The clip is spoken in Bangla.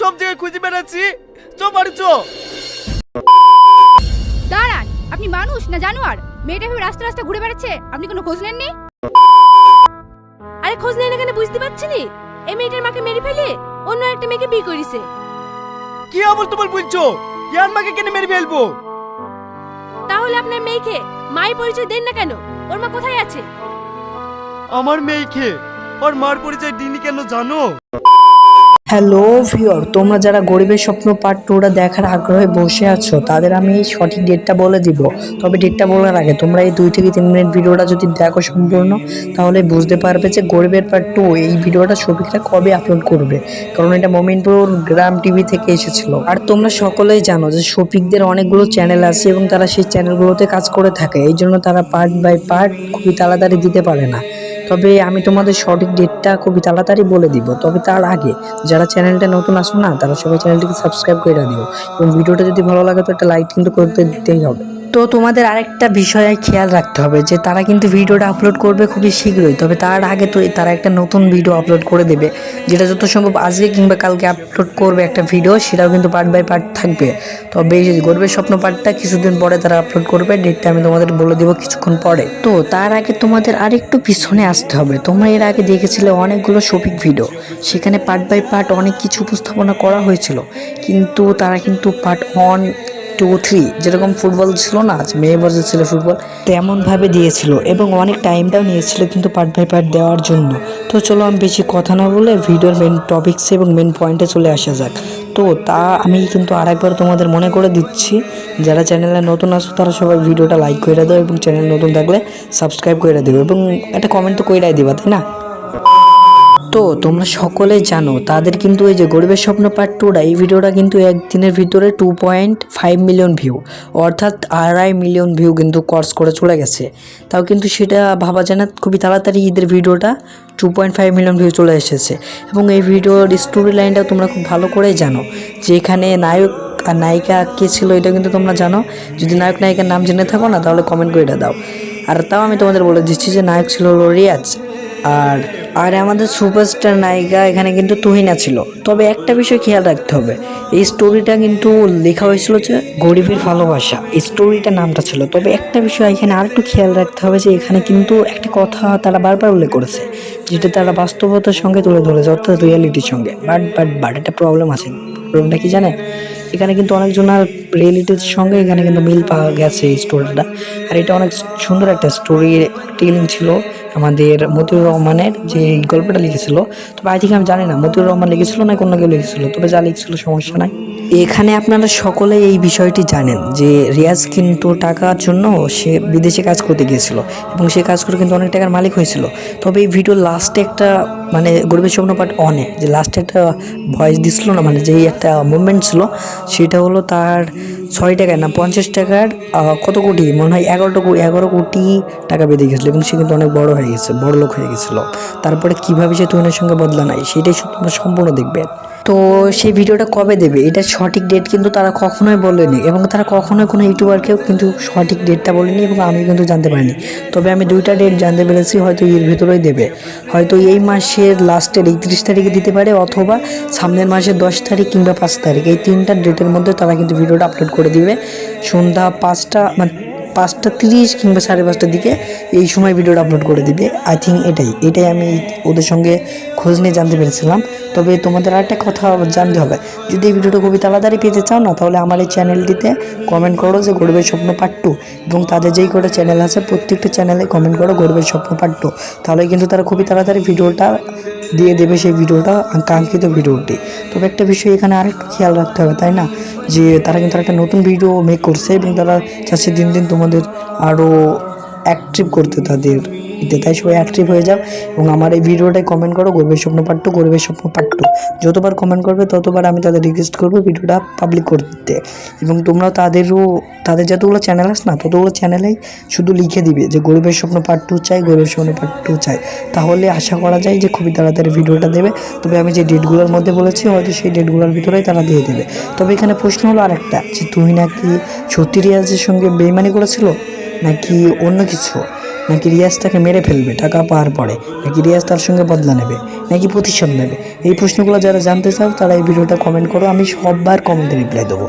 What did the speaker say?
সব জায়গায় খুঁজে বেড়াচ্ছি। চ বাড়ি চ। দাঁড়ান, আপনি মানুষ না জানোয়ার? মেয়েটা ভেবে রাস্তা রাস্তা ঘুরে বেড়াচ্ছে, আপনি কোনো খোঁজ নেননি? আরে খোঁজ নেই না কেন বুঝতে পারছি নি? এই মেয়েটার মাকে মেরে ফেলে অন্য একটা মেয়েকে বিয়ে করেছে। কি আবল তোমার বলছো? ইয়ার মাকে কেন মেরে ফেলবো? তাহলে আপনার মেয়েকে মায়ের পরিচয় দেন না কেন? ওর মা কোথায় আছে? আমার মেয়েকে ওর মার পরিচয় দিনই কেন জানো? হ্যালো ভিউয়ার, তোমরা যারা গরিবের স্বপ্ন পার্ট 2টা দেখার আগ্রহে বসে আছো তাদের আমি সঠিক ডেটটা বলে দিব। তবে ডেটটা বলার আগে তোমরা এই 2 থেকে 3 মিনিট ভিডিওটা যদি দেখো সম্পূর্ণ, তাহলে বুঝতে পারবে যে গরিবের পার্ট 2 এই ভিডিওটা শফিকরা কবে আপলোড করবে, কারণ এটা মমিনপুর গ্রাম টিভি থেকে এসেছিল। আর তোমরা সকলেই জানো যে শফিকদের অনেকগুলো চ্যানেল আছে এবং তারা সেই চ্যানেলগুলোতে কাজ করে থাকে, এই জন্য তারা পার্ট বাই পার্ট খুবই তাড়াতাড়ি দিতে পারে না। তবে আমি তোমাদের সঠিক ডেটটা খুবই তাড়াতাড়ি বলে দিব। তবে তার আগে যারা চ্যানেলটা নতুন আসো না, তারা সবাই চ্যানেলটিকে সাবস্ক্রাইব করে দিও এবং ভিডিওটা যদি ভালো লাগে তো একটা লাইক কিন্তু করতে দিতেই হবে। তো তোমাদের আরেকটা বিষয়ে খেয়াল রাখতে হবে যে তারা কিন্তু ভিডিওটা আপলোড করবে খুবই শীঘ্রই। তবে তার আগে তো তারা একটা নতুন ভিডিও আপলোড করে দেবে, যেটা যত সম্ভব আজকে কিংবা কালকে আপলোড করবে একটা ভিডিও, সেটাও কিন্তু পার্ট বাই পার্ট থাকবে। তবে এই যে গরিবের স্বপ্ন পার্টটা কিছুদিন পরে তারা আপলোড করবে, ডেটটা আমি তোমাদের বলে দেবো কিছুক্ষণ পরে। তো তার আগে তোমাদের আরেকটু পিছনে আসতে হবে। তোমরা এর আগে দেখেছিলে অনেকগুলো শফিক ভিডিও, সেখানে পার্ট বাই পার্ট অনেক কিছু উপস্থাপনা করা হয়েছিল, কিন্তু তারা কিন্তু পার্ট 1, 2, 3 যেরকম ফুটবল ছিল না, মেয়ে ভার্সেস ছেলে ফুটবল, তেমনভাবে দিয়েছিল এবং অনেক টাইমটাও নিয়েছিল কিন্তু পার্ট বাই পার্ট দেওয়ার জন্য। তো চলো আমি বেশি কথা না বলে ভিডিওর মেন টপিকস এবং মেন পয়েন্টে চলে আসা যাক। তো তা আমি কিন্তু আরেকবার তোমাদের মনে করে দিচ্ছি, যারা চ্যানেলে নতুন আসো তারা সবাই ভিডিওটা লাইক করে দাও এবং চ্যানেল নতুন থাকলে সাবস্ক্রাইব করে দেবে এবং একটা কমেন্ট তো কইরাই দিবা, তাই না? তো তোমরা সকলেই জানো তাদের কিন্তু এই যে গরিবের স্বপ্ন পার্ট 2টা এই ভিডিওটা কিন্তু একদিনের ভিতরে 2.5 মিলিয়ন ভিউ, অর্থাৎ 2.5 মিলিয়ন ভিউ কিন্তু ক্রস করে চলে গেছে। তাও কিন্তু সেটা ভাবা যায় না খুবই তাড়াতাড়ি ঈদের ভিডিওটা 2.5 মিলিয়ন ভিউ চলে এসেছে। এবং এই ভিডিওর স্টোরি লাইনটা তোমরা খুব ভালো করেই জানো যে এখানে নায়ক আর নায়িকা কে ছিল এটা কিন্তু তোমরা জানো। যদি নায়ক নায়িকার নাম জেনে থাকো না তাহলে কমেন্ট করে দাও। আর তাও আমি তোমাদের বলে দিচ্ছি যে নায়ক ছিল রিয়াজ, আর আমাদের সুপারস্টার নায়িকা এখানে কিন্তু তুহিনা ছিল। তবে একটা বিষয় খেয়াল রাখতে হবে, এই স্টোরিটা কিন্তু লেখা হয়েছিল যে গরিবের ভালোবাসা, এই স্টোরিটার নামটা ছিল। তবে একটা বিষয় এখানে আর একটু খেয়াল রাখতে হবে যে এখানে কিন্তু একটা কথা তারা বারবার উল্লেখ করেছে, যেটা তারা বাস্তবতার সঙ্গে তুলে ধরেছে, অর্থাৎ রিয়ালিটির সঙ্গে। বাট একটা প্রবলেম আছে। প্রবলেমটা কি জানেন? এখানে কিন্তু অনেকজনের রিয়েলিটির সঙ্গে এখানে কিন্তু মিল পাওয়া গেছে এই স্টোরিটা। আর এটা অনেক সুন্দর একটা স্টোরি টেলিং ছিল আমাদের মতিউর রহমানের, যে এই গল্পটা লিখেছিল। তবে আই থিঙ্ক আমি জানি না মতিউর রহমান লিখেছিল না অন্য কেউ লিখেছিল, তবে যা লিখেছিল সমস্যা নাই। এখানে আপনারা সকলেই এই বিষয়টি জানেন যে রিয়াজ কিন্তু টাকার জন্য সে বিদেশে কাজ করতে গিয়েছিল এবং সে কাজ করে কিন্তু অনেক টাকার মালিক হয়েছিল। তবে এই ভিডিওর লাস্টে একটা মানে গরিবের স্বপ্ন পার্ট 1 যে লাস্টে একটা ভয়েস দিছিল না, মানে যেই একটা মুভমেন্ট ছিল, সেটা হলো তার 6 টাকায় না 50 টাকার কত কোটি, মনে হয় 11 কোটি টাকা বেঁধে গেছিলো এবং সে কিন্তু অনেক বড় হয়ে গেছে, বড় লোক হয়ে গেছিলো। তারপরে কীভাবে সে তুহিনের সঙ্গে বদলা নাই সেটাই তোমরা সম্পূর্ণ দেখবে। তো সেই ভিডিওটা কবে দেবে এটা সঠিক ডেট কিন্তু তারা কখনোই বলেনি এবং তারা কখনোই কোনো ইউটিউবারকেও কিন্তু সঠিক ডেটটা বলেনি এবং আমি কিন্তু জানতে পারিনি। তবে আমি 2টা ডেট জানতে পেরেছি, হয়তো এর ভিতরেই দেবে, হয়তো এই মাসের লাস্টের 31 তারিখে দিতে পারে, অথবা সামনের মাসের 10 তারিখ কিংবা 5 তারিখ, এই 3টা ডেটের মধ্যে তারা কিন্তু ভিডিওটা আপলোড করে দিবে সন্ধ্যা 5টা, মানে 5:30 কিংবা 5:30টার দিকে এই সময় ভিডিওটা আপলোড করে দিবে। আই থিঙ্ক এটাই আমি ওদের সঙ্গে খোঁজ নিয়ে জানতে পেরেছিলাম। তবে তোমাদের আরেকটা কথা জানতে হবে, যদি এই ভিডিওটা খুবই তাড়াতাড়ি পেতে চাও না, তাহলে আমার এই চ্যানেলটিতে কমেন্ট করো যে গরিবের স্বপ্ন পার্ট 2 এবং তাদের যেই কটা চ্যানেল আছে প্রত্যেকটা চ্যানেলে কমেন্ট করো গরিবের স্বপ্ন পার্ট 2, তাহলে কিন্তু তারা খুবই তাড়াতাড়ি ভিডিওটা দিয়ে দেবে, সেই ভিডিওটা কাঙ্ক্ষিত ভিডিওটি। তবে একটা বিষয় এখানে আরেকটু খেয়াল রাখতে হবে, তাই না, যে তারা কিন্তু একটা নতুন ভিডিও মেক করছে এবং তারা চাচ্ছে দিন দিন তোমাদের আরও অ্যাক্টিভ করতে তাদের দিতে, তাই সবাই অ্যাক্টিভ হয়ে যাও এবং আমার এই ভিডিওটাই কমেন্ট করো গরিবের স্বপ্ন পার্ট 2, গরিবের স্বপ্ন পার্ট 2। যতবার কমেন্ট করবে ততবার আমি তাদের রিকোয়েস্ট করবো ভিডিওটা পাবলিক করতে এবং তোমরা তাদের যতগুলো চ্যানেল আছে না ততগুলো চ্যানেলেই শুধু লিখে দিবে যে গরিবের স্বপ্ন পার্ট 2 চাই, গরিবের স্বপ্ন পার্ট 2 চাই, তাহলে আশা করা যায় যে খুবই তাড়াতাড়ি ভিডিওটা দেবে। তবে আমি যে ডেটগুলোর মধ্যে বলেছি হয়তো সেই ডেটগুলোর ভিতরেই তারা দিয়ে দেবে। তবে এখানে প্রশ্ন হলো আরেকটা, যে তুহিনা কি সত্যি রিয়াজের সঙ্গে বেইমানি করেছিল নাকি অন্য কিছু? নাকি রিয়াজ তাকে মেরে ফেলবে টাকা পাওয়ার পরে, নাকি রিয়াজ তার সঙ্গে বদলা নেবে, নাকি প্রতিশোধ নেবে? এই প্রশ্নগুলো যারা জানতে চাও তারা এই ভিডিওটা কমেন্ট করো, আমি সববার কমেন্টে রিপ্লাই দেবো।